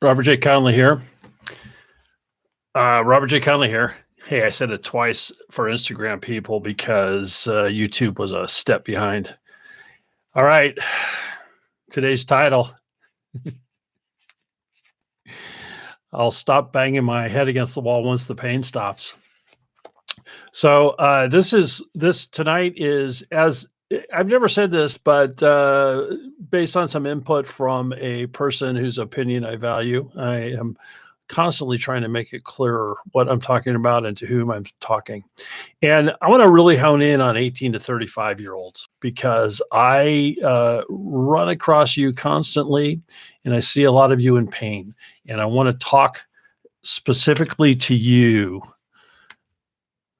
Robert J. Conley here. Robert J. Conley here. Hey, I said it twice for Instagram people because YouTube was a step behind. All right. Today's title. I'll stop banging my head against the wall once the pain stops. So this tonight is, as I've never said this, but based on some input from a person whose opinion I value, I am constantly trying to make it clearer what I'm talking about and to whom I'm talking. And I want to really hone in on 18 to 35-year-olds because I run across you constantly and I see a lot of you in pain. And I want to talk specifically to you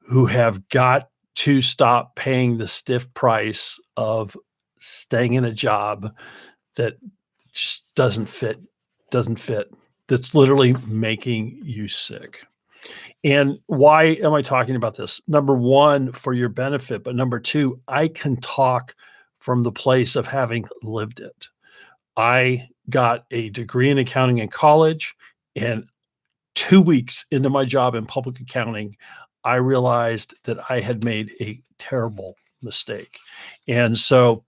who have got to stop paying the stiff price of staying in a job that just doesn't fit, that's literally making you sick. And why am I talking about this? Number one, for your benefit, but number two, I can talk from the place of having lived it. I got a degree in accounting in college, and 2 weeks into my job in public accounting, I realized that I had made a terrible mistake. And so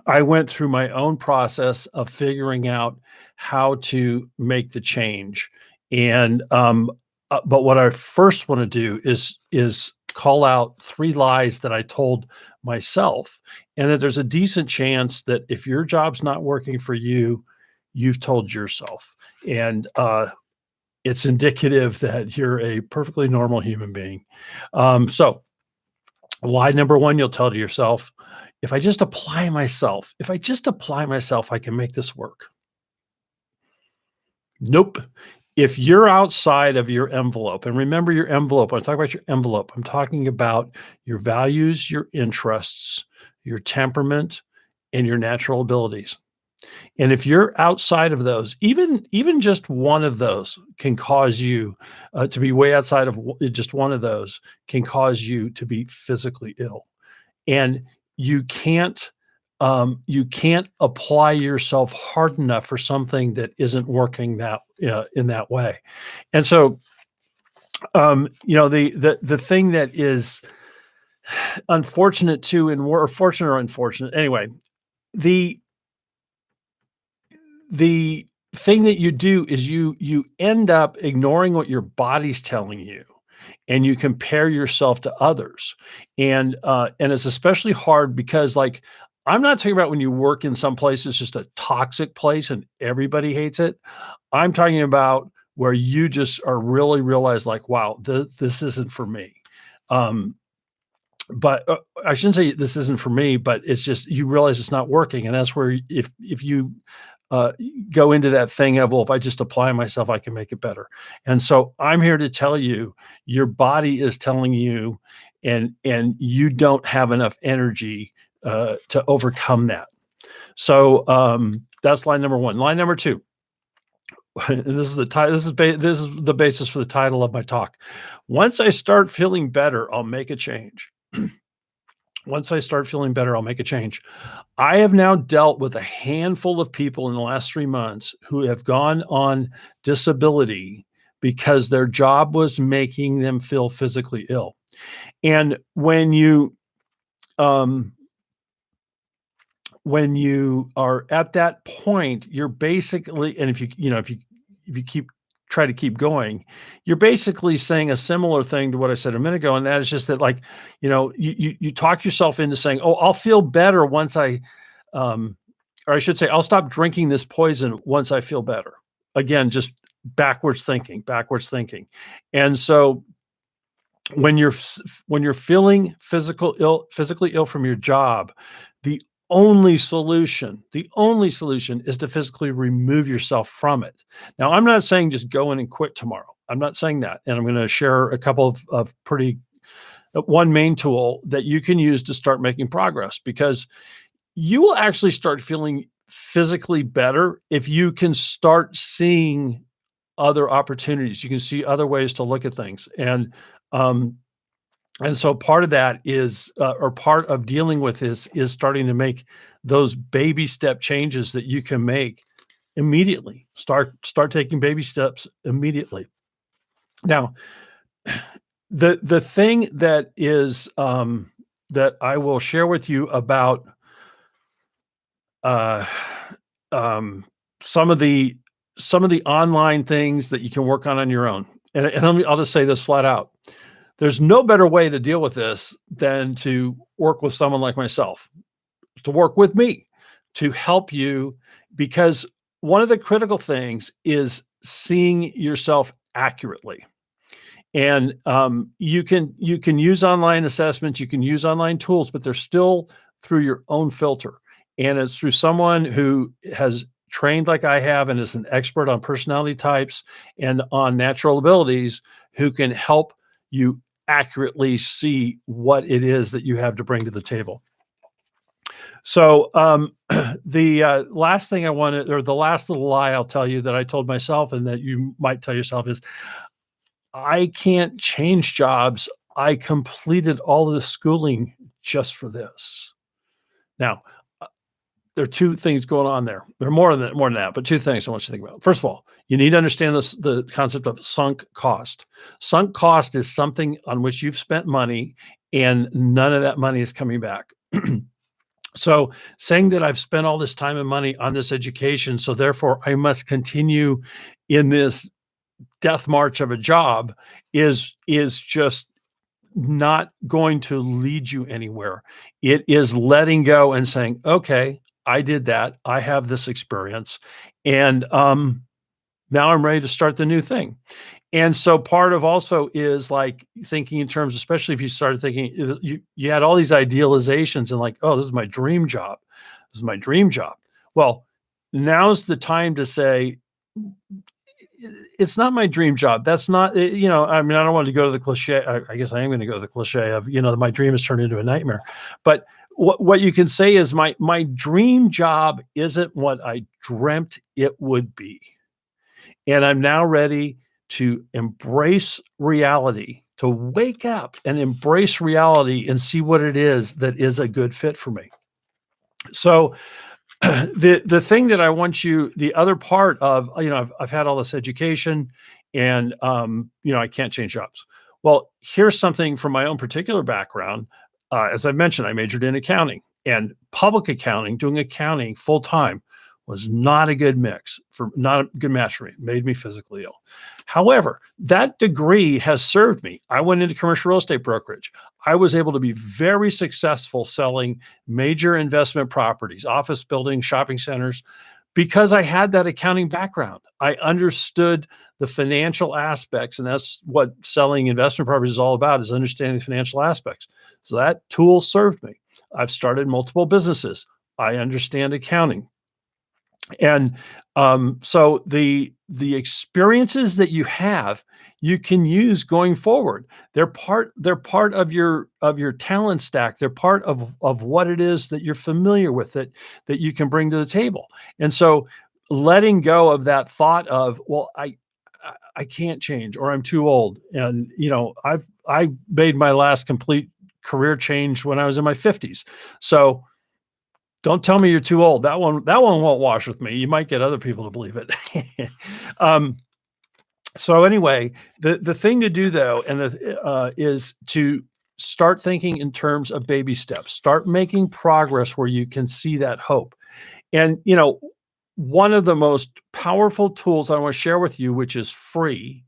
I went through my own process of figuring out how to make the change. And but what I first want to do is call out 3 lies that I told myself, and that there's a decent chance that if your job's not working for you, you've told yourself. And it's indicative that you're a perfectly normal human being. So lie number one, you'll tell to yourself, if I just apply myself, I can make this work. Nope. If you're outside of your envelope, and remember your envelope, when I talk about your envelope, I'm talking about your values, your interests, your temperament, and your natural abilities. And if you're outside of those, even just one of those can cause you to be way outside of just one of those can cause you to be physically ill. And you can't apply yourself hard enough for something that isn't working that in that way. And so, the thing that is unfortunate too, and more fortunate or unfortunate, anyway, the thing that you do is you end up ignoring what your body's telling you, and you compare yourself to others. And it's especially hard because, like, I'm not talking about when you work in some place it's just a toxic place and everybody hates it. I'm talking about where you just are really realize, like, wow, this isn't for me. But I shouldn't say this isn't for me, but it's just you realize it's not working, and that's where if you go into that thing of, well, if I just apply myself, I can make it better. And so I'm here to tell you, your body is telling you, and you don't have enough energy to overcome that. So that's line number one. Line number two, and this is the title. This is the basis for the title of my talk. Once I start feeling better, I'll make a change. Once I start feeling better, I'll make a change. I have now dealt with a handful of people in the last 3 months who have gone on disability because their job was making them feel physically ill. And when you are at that point, you're basically, and if you try to keep going, you're basically saying a similar thing to what I said a minute ago. And that is just that, like, you talk yourself into saying, oh, I'll feel better once or I should say, I'll stop drinking this poison once I feel better. Again, just backwards thinking. And so when you're feeling physically ill from your job, the only solution is to physically remove yourself from it. Now, I'm not saying just go in and quit tomorrow. I'm not saying that. And I'm going to share a couple of one main tool that you can use to start making progress, because you will actually start feeling physically better if you can start seeing other opportunities. You can see other ways to look at things. And so part of that is, or part of dealing with this is starting to make those baby step changes that you can make immediately. Start taking baby steps immediately. Now, the thing that is that I will share with you about uh, um, some of the online things that you can work on your own. And I'll just say this flat out: there's no better way to deal with this than to work with someone like myself, to work with me, to help you, because one of the critical things is seeing yourself accurately. And you can use online assessments, you can use online tools, but they're still through your own filter. And it's through someone who has trained like I have and is an expert on personality types and on natural abilities, who can help you accurately see what it is that you have to bring to the table. So, the last thing I wanted, or the last little lie I'll tell you that I told myself and that you might tell yourself, is I can't change jobs. I completed all of the schooling just for this. Now, uh, there are two things going on there. There are more than that, but two things I want you to think about. First of all, you need to understand this, the concept of sunk cost. Sunk cost is something on which you've spent money and none of that money is coming back. So saying that I've spent all this time and money on this education, so therefore I must continue in this death march of a job, is just not going to lead you anywhere. It is letting go and saying, "Okay, I did that. I have this experience, and now I'm ready to start the new thing." And so part of also is like thinking in terms, especially if you started thinking, you had all these idealizations and like, "Oh, this is my dream job. This is my dream job." Well, now's the time to say, it's not my dream job. That's not, I mean, I don't want to go to the cliche. I guess I am going to go to the cliche of, my dream has turned into a nightmare. But what you can say is my dream job isn't what I dreamt it would be. And I'm now ready to embrace reality, to wake up and embrace reality and see what it is that is a good fit for me. So the thing that I want you, the other part of, I've had all this education and, I can't change jobs. Well, here's something from my own particular background. As I mentioned, I majored in accounting, and public accounting, doing accounting full time was not a good not a good match for me. It made me physically ill. However, that degree has served me. I went into commercial real estate brokerage. I was able to be very successful selling major investment properties, office buildings, shopping centers, because I had that accounting background. I understood the financial aspects, and that's what selling investment properties is all about, is understanding the financial aspects. So that tool served me. I've started multiple businesses. I understand accounting. And so the experiences that you have, you can use going forward. They're part of your talent stack. They're part of what it is that you're familiar with, that you can bring to the table. And so letting go of that thought of, well, I can't change, or I'm too old. And I made my last complete career change when I was in my 50s. So don't tell me you're too old. That one won't wash with me. You might get other people to believe it. So anyway, the thing to do though, and is to start thinking in terms of baby steps. Start making progress where you can see that hope. And one of the most powerful tools I want to share with you, which is free,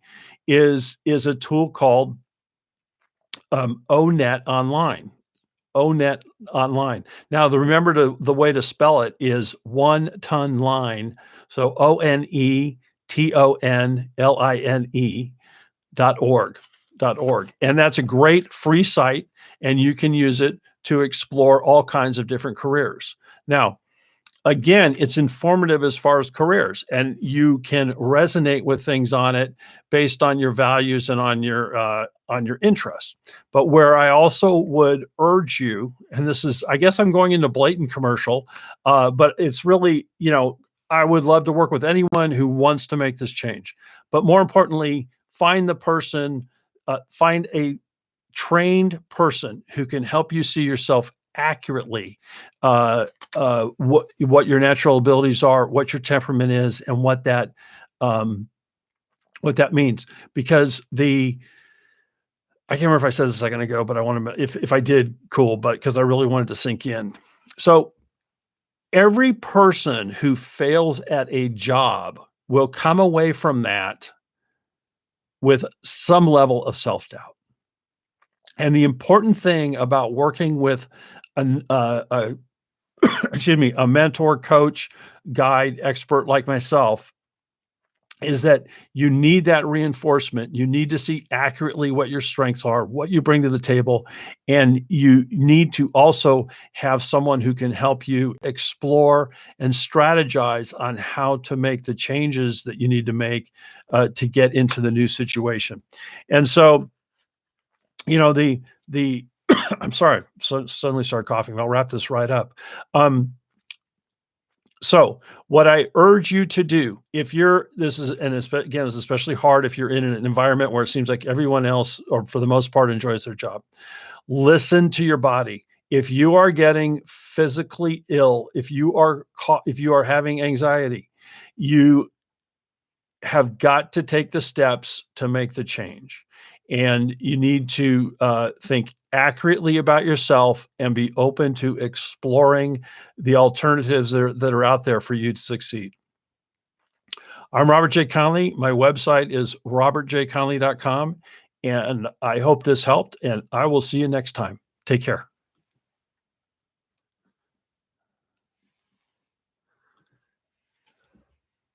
is a tool called ONET Online. ONET Online. Now, remember the way to spell it is 1 ton line. So ONETONLINE.org. And that's a great free site, and you can use it to explore all kinds of different careers. Now, again, it's informative as far as careers, and you can resonate with things on it based on your values and on your interests. But where I also would urge you, and this is, I guess I'm going into blatant commercial, but it's really, I would love to work with anyone who wants to make this change. But more importantly, find a trained person who can help you see yourself accurately what your natural abilities are, what your temperament is, and um, what that means. Because I can't remember if I said this a second ago, but I want to, if I did, cool, but because I really wanted to sink in. So every person who fails at a job will come away from that with some level of self-doubt. And the important thing about working with a excuse me, a mentor, coach, guide, expert like myself is that you need that reinforcement. You need to see accurately what your strengths are, what you bring to the table, and you need to also have someone who can help you explore and strategize on how to make the changes that you need to make to get into the new situation. And so, the I'm sorry, so suddenly started coughing. I'll wrap this right up. Um, so, what I urge you to do, if you're this is and again, it's especially hard if you're in an environment where it seems like everyone else, or for the most part, enjoys their job. Listen to your body. If you are getting physically ill, if you are having anxiety, you have got to take the steps to make the change. And you need to think accurately about yourself and be open to exploring the alternatives that are out there for you to succeed. I'm Robert J. Conley. My website is robertjconley.com. And I hope this helped, and I will see you next time. Take care.